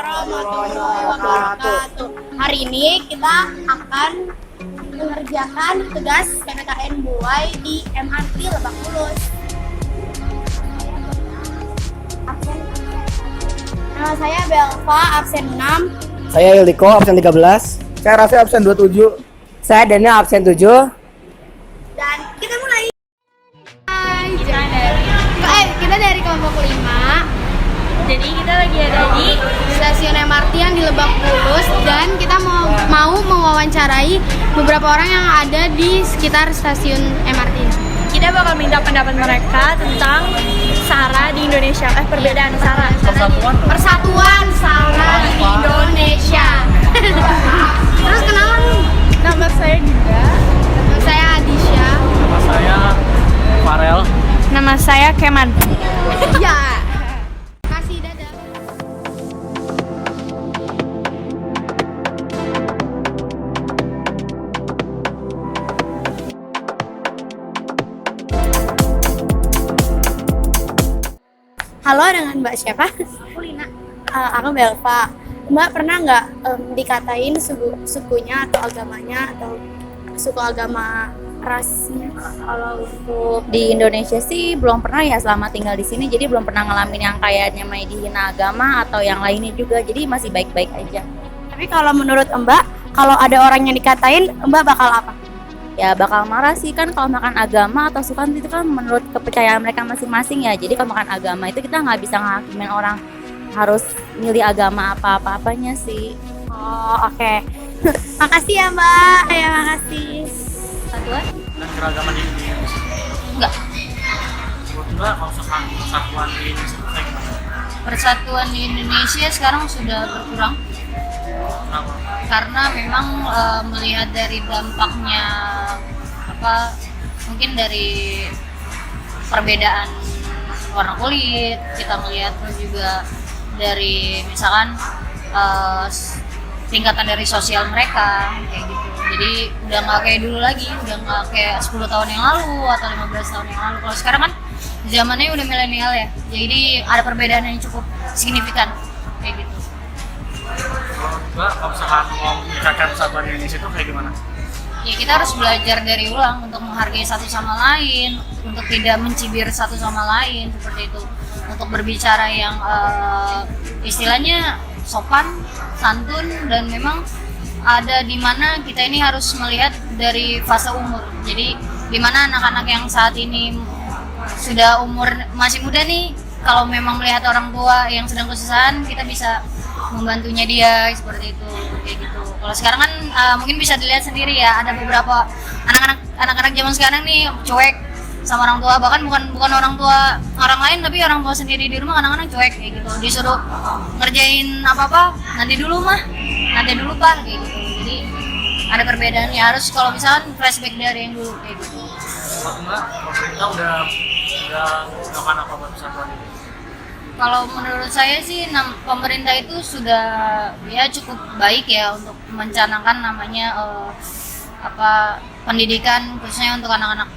warahmatullahi wabarakatuh. Hari ini kita akan mengerjakan tugas PPKN Buai di MRT Lebak Bulus. Nama saya Belva, absen 6. Saya Iliko, absen 13. Saya Rafi, absen 27. Saya Daniel, absen 7. Dan kita mulai. Kita dari kelompok 5. Jadi kita lagi ada di stasiun MRT yang di Lebak Bulus dan kita mau mewawancarai beberapa orang yang ada di sekitar stasiun MRT. Kita bakal minta pendapat mereka tentang SARA di Indonesia. Perbedaan SARA. Persatuan SARA di Indonesia. Terus kenalan nih. Nama saya Dinda. Nama saya Adisha. Nama saya Farel. Nama saya Keman. Ya. Kasih dadah. Halo, dengan Mbak siapa? Lina. Aku Belva. Mbak pernah nggak dikatain sukunya atau agamanya atau suku agama rasnya? Kalau untuk di Indonesia sih belum pernah ya selama tinggal di sini, jadi belum pernah ngalamin yang kayak namanya dihina agama atau yang lainnya juga, jadi masih baik-baik aja. Tapi kalau menurut Mbak, kalau ada orang yang dikatain, Mbak bakal apa? Ya bakal marah sih, kan kalau makan agama atau sukan itu kan menurut kepercayaan mereka masing-masing ya, jadi kalau makan agama itu kita nggak bisa ngehakimin orang harus milih agama apa-apanya sih. Oh, oke. Makasih ya Mbak, ya makasih. Satuan? Dan keragaman di Indonesia. Enggak. Menurut Mbak, kalau persatuan di Indonesia itu kayak gimana? Persatuan di Indonesia sekarang sudah berkurang. Kenapa? Karena memang melihat dari dampaknya mungkin dari perbedaan warna kulit kita melihat, terus juga dari misalkan tingkatan dari sosial mereka kayak gitu. Jadi udah nggak kayak dulu lagi, udah nggak kayak 10 tahun yang lalu atau 15 tahun yang lalu. Kalau sekarang kan zamannya udah milenial ya, jadi ada perbedaan yang cukup signifikan kayak gitu. Mbak, kalau misalkan mau meningkatkan persatuan di Indonesia itu kayak gimana? Ya kita harus belajar dari ulang untuk menghargai satu sama lain, untuk tidak mencibir satu sama lain seperti itu, untuk berbicara yang istilahnya sopan, santun, dan memang ada di mana kita ini harus melihat dari fase umur. Jadi di mana anak-anak yang saat ini sudah umur masih muda nih, kalau memang melihat orang tua yang sedang kesusahan, kita bisa membantunya dia seperti itu, kayak gitu. Kalau sekarang kan mungkin bisa dilihat sendiri ya, ada beberapa anak-anak zaman sekarang nih cuek sama orang tua, bahkan bukan orang tua orang lain tapi orang tua sendiri di rumah kadang-kadang cuek kayak gitu. Disuruh ngerjain apa-apa, nanti dulu pak kayak gitu. Jadi ada perbedaannya, harus kalau misalkan flashback dari yang dulu kayak gitu. Mbak, pemerintah udah melakukan apa buat persatuan ini? Kalau menurut saya sih pemerintah itu sudah ya cukup baik ya untuk mencanangkan namanya pendidikan khususnya untuk anak-anak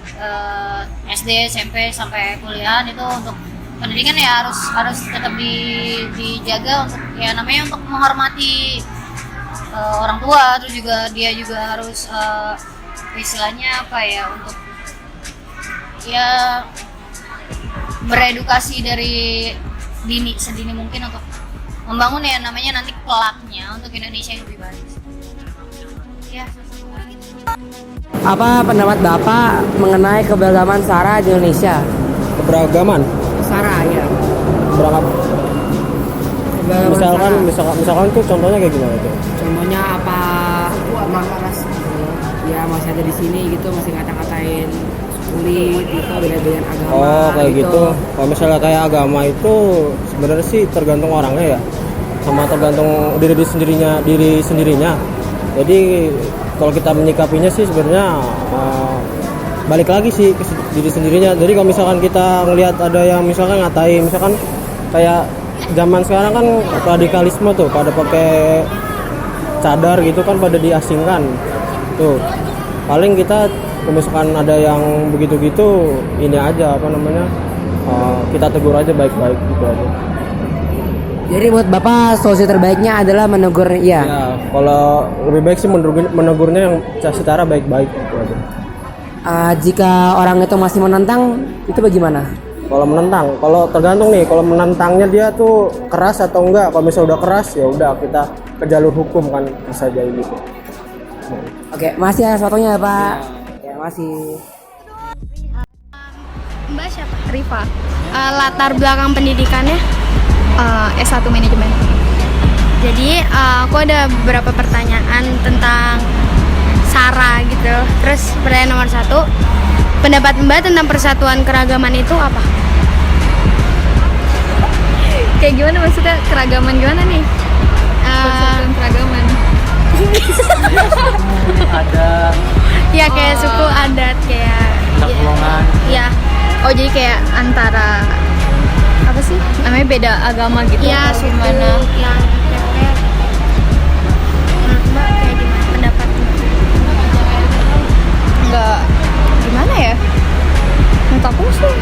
SD, SMP sampai kuliah. Itu untuk pendidikan ya harus tetap dijaga untuk ya namanya untuk menghormati orang tua, terus juga dia juga harus istilahnya apa ya, untuk ya beredukasi dari sedini mungkin untuk membangun ya namanya nanti kelaknya untuk Indonesia yang lebih baik. Ya. Apa pendapat Bapak mengenai keberagaman SARA di Indonesia? Keberagaman? SARA ya. Beragam. Misalkan tuh contohnya kayak gimana tuh? Contohnya apa? Ya masih ada di sini gitu, masih ngata-ngatain kulit gitu, beda-beda agama. Oh kayak gitu. Kalau misalnya kayak agama itu sebenarnya sih tergantung orangnya ya, sama tergantung diri sendirinya. Jadi kalau kita menyikapinya sih sebenarnya balik lagi sih ke diri sendirinya. Jadi kalau misalkan kita ngelihat ada yang misalkan ngatain, misalkan kayak zaman sekarang kan radikalisme tuh pada pakai cadar gitu kan, pada diasingkan tuh. Paling kita kalau misalkan ada yang begitu-gitu, ini aja kita tegur aja baik-baik gitu aja. Jadi buat Bapak solusi terbaiknya adalah menegur Ya, ya. kalau lebih baik sih menegurnya yang secara baik-baik gitu aja. Jika orang itu masih menentang, itu bagaimana? Kalau menentang, kalau tergantung nih, kalau menentangnya dia tuh keras atau enggak. Kalau misalnya udah keras ya udah kita ke jalur hukum kan bisa jadi gitu. Oke, masih atas waktunya ya Pak. Ya masih. Mbak siapa? Rifa, Latar belakang pendidikannya? S1 manajemen. Jadi aku ada beberapa pertanyaan tentang SARA gitu. Terus pertanyaan nomor 1, pendapat Mbak tentang persatuan keragaman itu apa? Kayak gimana maksudnya keragaman gimana nih? Persatuan keragaman. Ada Ya kayak suku adat kayak golongan. ya Oh jadi kayak antara apa sih? Namanya beda agama gitu. ya atau suku gimana? yang kayak menurut Mbak kayak gimana pendapatnya? Enggak gimana ya? Menurut aku sih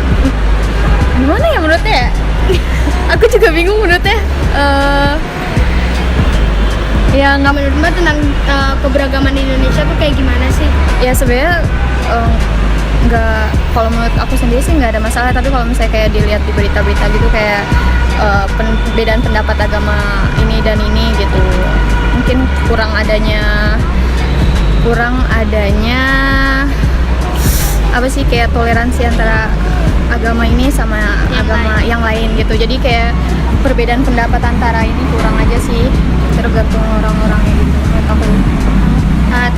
gimana ya menurutnya ya? Aku juga bingung menurutnya. Ya nggak Menurut Mbak tentang keberagaman di Indonesia tuh kayak gimana sih? ya sebenarnya nggak, kalau menurut aku sendiri sih nggak ada masalah, tapi kalau misalnya kayak dilihat di berita-berita gitu kayak perbedaan pendapat agama ini dan ini gitu, mungkin kurang adanya apa sih kayak toleransi antara agama ini sama Yang agama lain. yang lain gitu. Jadi kayak perbedaan pendapat antara ini kurang aja sih, tergantung orang-orangnya gitu menurut aku.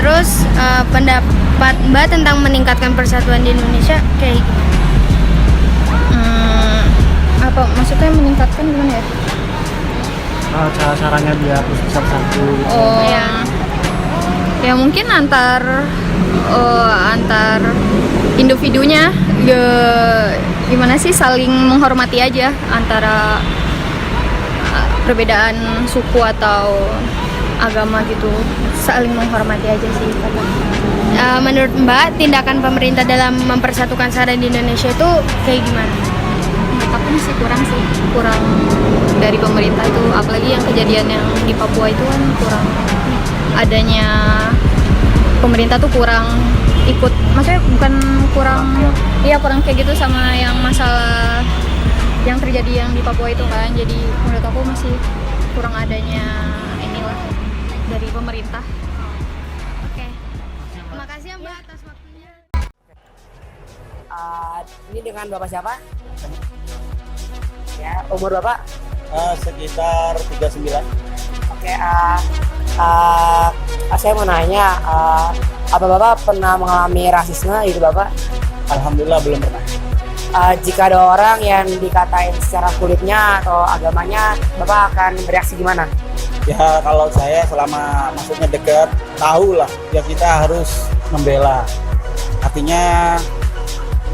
Terus pendapat Mbak tentang meningkatkan persatuan di Indonesia kayak gimana? Apa maksudnya meningkatkan gimana ya? Caranya biar bisa bersatu. Oh Ya. ya mungkin antar individunya gimana sih, saling menghormati aja antara perbedaan suku atau agama gitu, saling menghormati aja sih. Menurut Mbak tindakan pemerintah dalam mempersatukan SARA di Indonesia itu kayak gimana? Menurut aku masih kurang dari pemerintah itu, apalagi yang kejadian yang di Papua itu kan kurang adanya, pemerintah tuh kurang ikut, maksudnya bukan kurang, iya kurang kayak gitu sama yang masalah yang terjadi yang di Papua itu kan. Jadi menurut aku masih kurang adanya inilah dari pemerintah. Oke. Terima kasih ya Mbak atas waktunya. Ini dengan Bapak siapa? Ya, umur Bapak? Sekitar 39. Oke, saya mau nanya, apa Bapak pernah mengalami rasisme gitu Bapak? Alhamdulillah belum pernah. Jika ada orang yang dikatain secara kulitnya atau agamanya, Bapak akan bereaksi gimana? Ya kalau saya selama maksudnya dekat, tahu lah ya kita harus membela. Artinya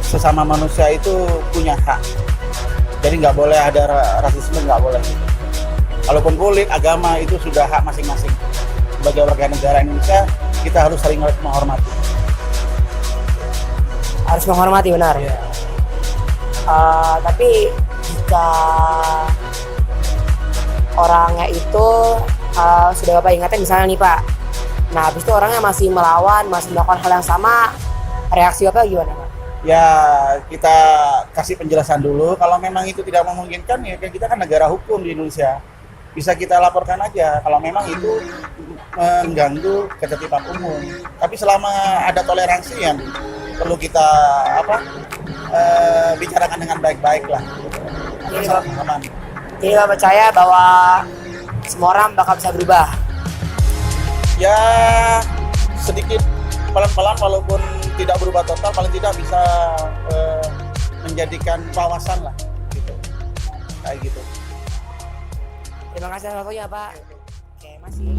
sesama manusia itu punya hak. Jadi nggak boleh ada rasisme, nggak boleh. Kalaupun kulit, agama itu sudah hak masing-masing. Sebagai warga negara Indonesia, kita harus saling menghormati. Harus menghormati, benar. Ya. Tapi jika orangnya itu sudah Bapak ingatkan misalnya nih Pak, nah habis itu orangnya masih melawan, masih melakukan hal yang sama, reaksi Bapak gimana Pak? Ya kita kasih penjelasan dulu. Kalau memang itu tidak memungkinkan ya kita kan negara hukum di Indonesia. Bisa kita laporkan aja kalau memang itu mengganggu ketertiban umum. Tapi selama ada toleransi yang perlu kita bicarakan dengan baik-baik lah. Masalah aman. Jadi Bapak percaya bahwa semua orang bakal bisa berubah? Ya sedikit pelan-pelan walaupun tidak berubah total, paling tidak bisa menjadikan wawasan lah gitu. Kayak gitu. Terima kasih atas waktunya Pak. Oke, masih.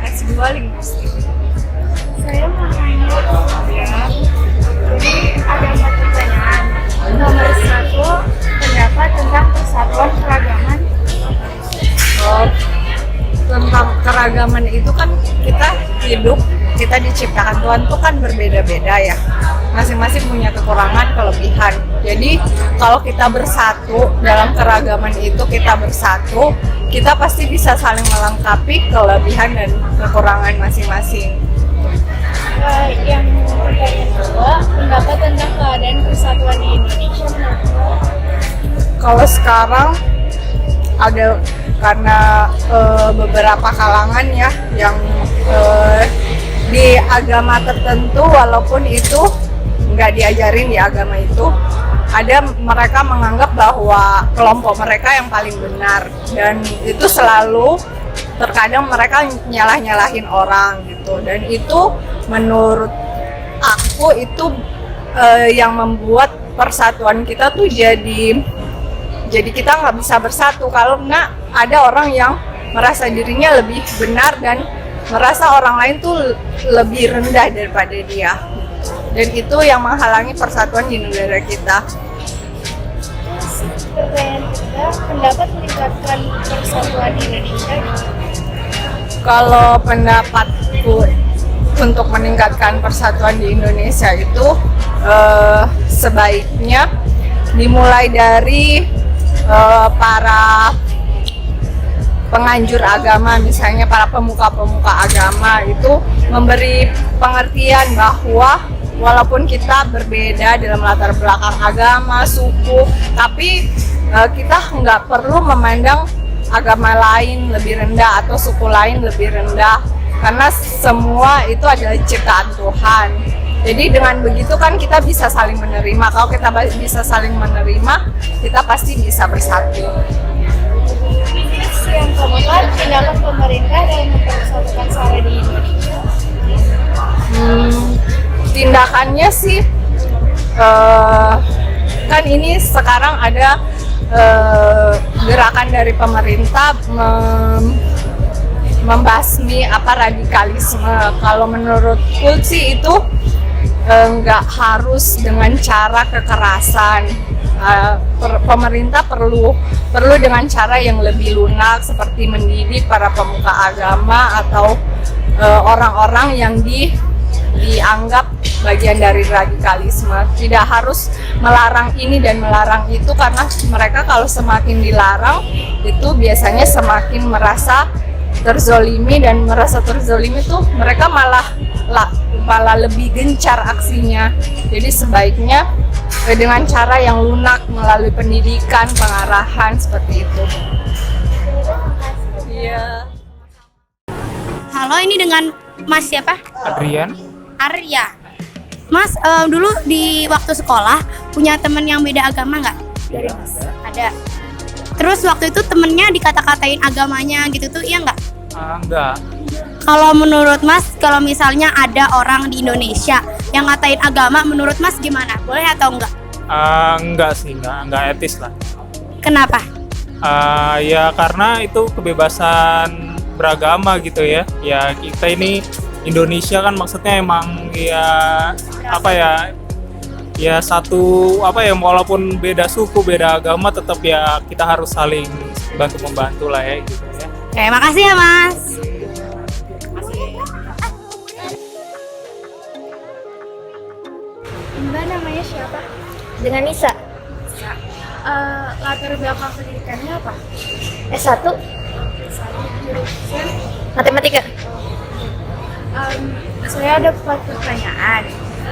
S2 linguistik. Saya mau nanya jadi ada 4 pertanyaan. Nomor 1, pendapat tentang persatuan keragaman. Tentang keragaman itu kan kita hidup, kita diciptakan Tuhan tuh kan berbeda-beda ya. masing-masing punya kekurangan, kelebihan. Jadi kalau kita bersatu dalam keragaman itu, kita bersatu, kita pasti bisa saling melengkapi kelebihan dan kekurangan masing-masing. Yang pertanyaan kedua, pendapat tentang keadaan persatuan di Indonesia menurut Mbak? Kalau sekarang ada karena beberapa kalangan ya yang di agama tertentu, walaupun itu nggak diajarin di agama itu, ada mereka menganggap bahwa kelompok mereka yang paling benar, dan itu selalu terkadang mereka nyalah-nyalahin orang gitu, dan itu menurut aku itu yang membuat persatuan kita tuh jadi kita nggak bisa bersatu kalau nggak ada orang yang merasa dirinya lebih benar dan merasa orang lain tuh lebih rendah daripada dia, dan itu yang menghalangi persatuan di negara kita. Pertanyaan ketiga, pendapat meningkatkan persatuan di Indonesia? Kalau pendapatku untuk meningkatkan persatuan di Indonesia itu sebaiknya dimulai dari para penganjur agama, misalnya para pemuka-pemuka agama itu memberi pengertian bahwa walaupun kita berbeda dalam latar belakang agama, suku, tapi kita nggak perlu memandang agama lain lebih rendah atau suku lain lebih rendah, karena semua itu adalah ciptaan Tuhan. Jadi dengan begitu kan kita bisa saling menerima. Kalau kita bisa saling menerima, kita pasti bisa bersatu. Yang keempat, tindakan pemerintah dalam mempersatukan sara di Indonesia? Tindakannya sih, kan ini sekarang ada gerakan dari pemerintah membasmi radikalisme. Kalau menurutku sih itu nggak harus dengan cara kekerasan. Pemerintah perlu dengan cara yang lebih lunak, seperti mendidik para pemuka agama atau orang-orang yang dianggap bagian dari radikalisme. Tidak harus melarang ini dan melarang itu, karena mereka kalau semakin dilarang itu biasanya semakin merasa terzolimi, dan merasa terzolimi itu mereka malah lebih gencar aksinya. Jadi sebaiknya dengan cara yang lunak melalui pendidikan, pengarahan seperti itu. Iya. Halo, ini dengan Mas siapa? Adrian. Arya. Mas, dulu di waktu sekolah punya teman yang beda agama nggak? Dari Mas? Ada. Terus waktu itu temennya dikata-katain agamanya gitu tuh, iya nggak? Enggak. Kalau menurut Mas, kalau misalnya ada orang di Indonesia yang ngatain agama, menurut Mas gimana? Boleh atau enggak? Enggak sih, enggak etis lah. Kenapa? Ya karena itu kebebasan beragama gitu ya. Ya kita ini Indonesia kan maksudnya emang ya apa ya? Ya satu apa ya, walaupun beda suku, beda agama, tetap ya kita harus saling bantu membantu lah ya gitu ya. Oke, makasih ya Mas. Mbak namanya siapa? Dengan Nisa. Latar belakang pendidikannya apa? S1 Jurusan? Matematika. Saya ada 4 pertanyaan.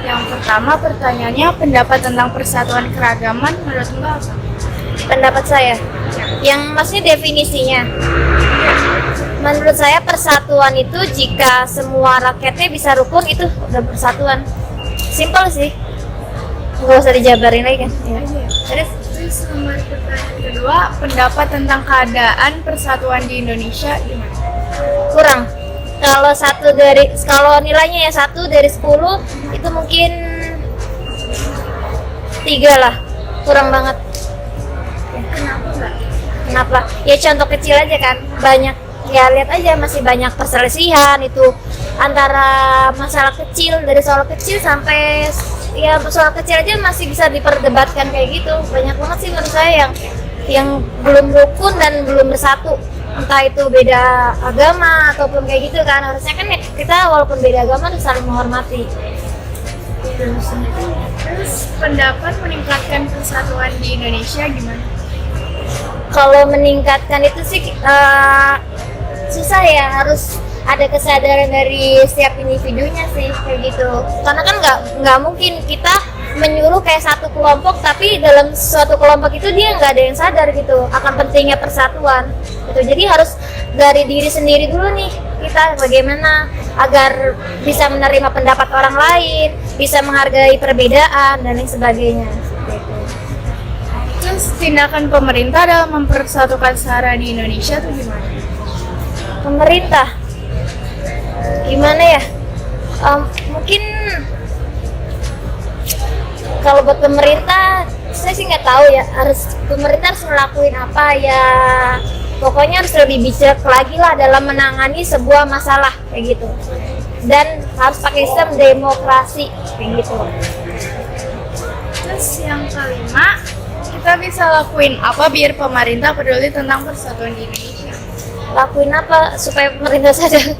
Yang pertama pertanyaannya, pendapat tentang persatuan keragaman menurut Mbak apa? Pendapat saya, yang maksudnya definisinya, menurut saya persatuan itu jika semua rakyatnya bisa rukun, itu udah persatuan. Simpel sih, nggak usah dijabarin lagi kan ya. Terus nomor pertanyaan kedua, pendapat tentang keadaan persatuan di Indonesia gimana? Kurang. Kalau nilainya ya 1 dari 10 itu mungkin 3 lah, kurang banget. Kenapa Mbak? Kenapa? Ya contoh kecil aja kan, banyak ya, lihat aja masih banyak perselisihan itu antara masalah kecil, dari soal kecil sampai ya soal kecil aja masih bisa diperdebatkan kayak gitu. Banyak banget sih menurut saya yang belum rukun dan belum bersatu, entah itu beda agama ataupun kayak gitu kan. Harusnya kan kita walaupun beda agama harus saling menghormati. Terus pendapat meningkatkan persatuan di Indonesia gimana? Kalau meningkatkan itu sih susah ya, harus ada kesadaran dari setiap individunya sih kayak gitu. Karena kan nggak mungkin kita menyuruh kayak satu kelompok, tapi dalam suatu kelompok itu dia nggak ada yang sadar gitu akan pentingnya persatuan. Gitu. Jadi harus dari diri sendiri dulu nih, kita bagaimana agar bisa menerima pendapat orang lain, bisa menghargai perbedaan dan lain sebagainya. Terus tindakan pemerintah dalam mempersatukan SARA di Indonesia tuh gimana? Pemerintah gimana ya? Mungkin kalau buat pemerintah saya sih nggak tahu ya, pemerintah harus ngelakuin apa ya, pokoknya harus lebih bijak lagi lah dalam menangani sebuah masalah kayak gitu, dan harus pakai sistem demokrasi kayak gitu. Terus yang kelima, kita bisa lakuin apa biar pemerintah peduli tentang persatuan di Indonesia? Lakuin apa supaya pemerintah sadar?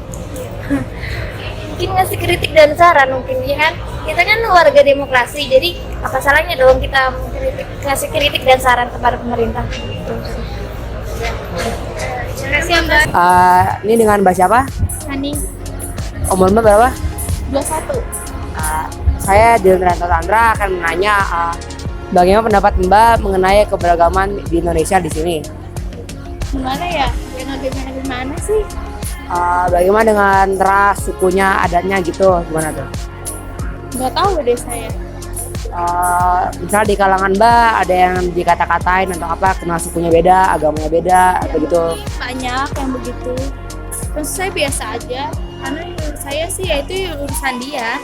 Mungkin ngasih kritik dan saran mungkin ya kan, kita kan warga demokrasi, jadi apa salahnya dong kita ngasih kritik dan saran kepada pemerintah. Terima kasih Mbak. Ini dengan Mbak siapa? Hani, Umur Mbak berapa? 21. Saya Dylan Tandra akan menanya bagaimana pendapat Mbak mengenai keberagaman di Indonesia di sini? Gimana ya? Yang agak gimana sih? Bagaimana dengan ras, sukunya, adatnya gitu, gimana tuh? Nggak tahu deh saya. Misalnya di kalangan Mbak ada yang dikata-katain atau apa, kenal sukunya beda, agamanya beda, atau gitu? Banyak yang begitu. Terus saya biasa aja, karena menurut saya sih ya itu urusan dia.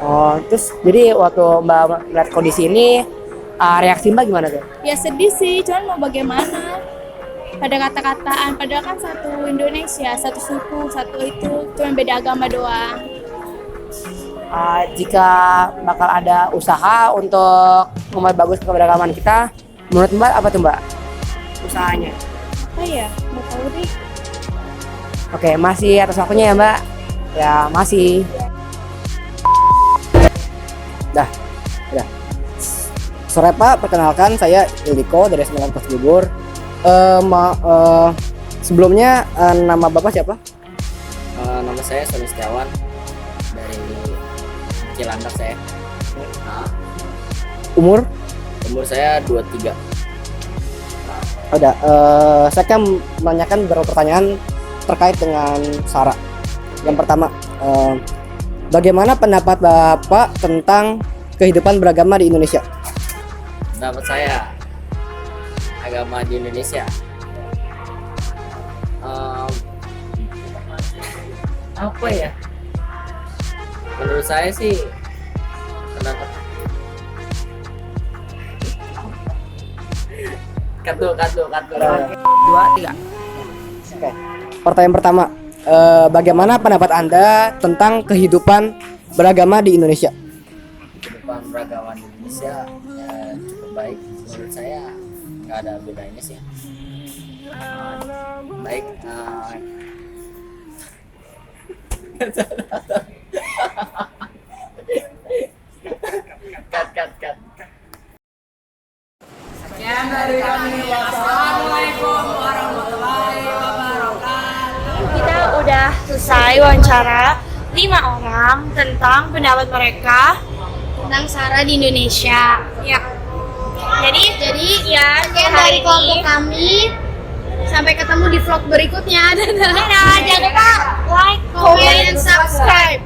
Oh, terus jadi waktu Mbak melihat kondisi ini, reaksi Mbak gimana tuh? Ya sedih sih, cuman mau bagaimana? Pada kata-kataan, padahal kan satu Indonesia, satu suku, satu itu, cuma beda agama doang. Jika bakal ada usaha untuk membuat bagus keberagaman kita, menurut Mbak apa tuh Mbak usahanya? Apa ya? Nggak tahu deh. Oke, masih atas waktunya ya Mbak. Ya masih. Dah. Sore Pak, perkenalkan saya Ildiko dari SMA Kos Bubur. Sebelumnya nama Bapak siapa? Nama saya Sony Setiawan dari Cilandak saya. Umur? Umur saya 23. Ada. Saya akan menanyakan beberapa pertanyaan terkait dengan SARA. Yang pertama, bagaimana pendapat Bapak tentang kehidupan beragama di Indonesia? Pendapat saya, agama di Indonesia apa ya? Menurut saya sih pendapat katu. 2, 3. Oke. Pertanyaan pertama, bagaimana pendapat Anda tentang kehidupan beragama di Indonesia? Kehidupan beragama di Indonesia cukup baik menurut saya, nggak ada bedanya sih. Baik. Cut. Sekian dari kami. Wassalamualaikum warahmatullahi wabarakatuh. Kita udah selesai wawancara 5 orang tentang pendapat mereka Tentang SARA di Indonesia. ya. Jadi ya Sekian hari dari ini. kelompok kami. Sampai ketemu di vlog berikutnya. Dadah. Jangan lupa like, Comment and subscribe.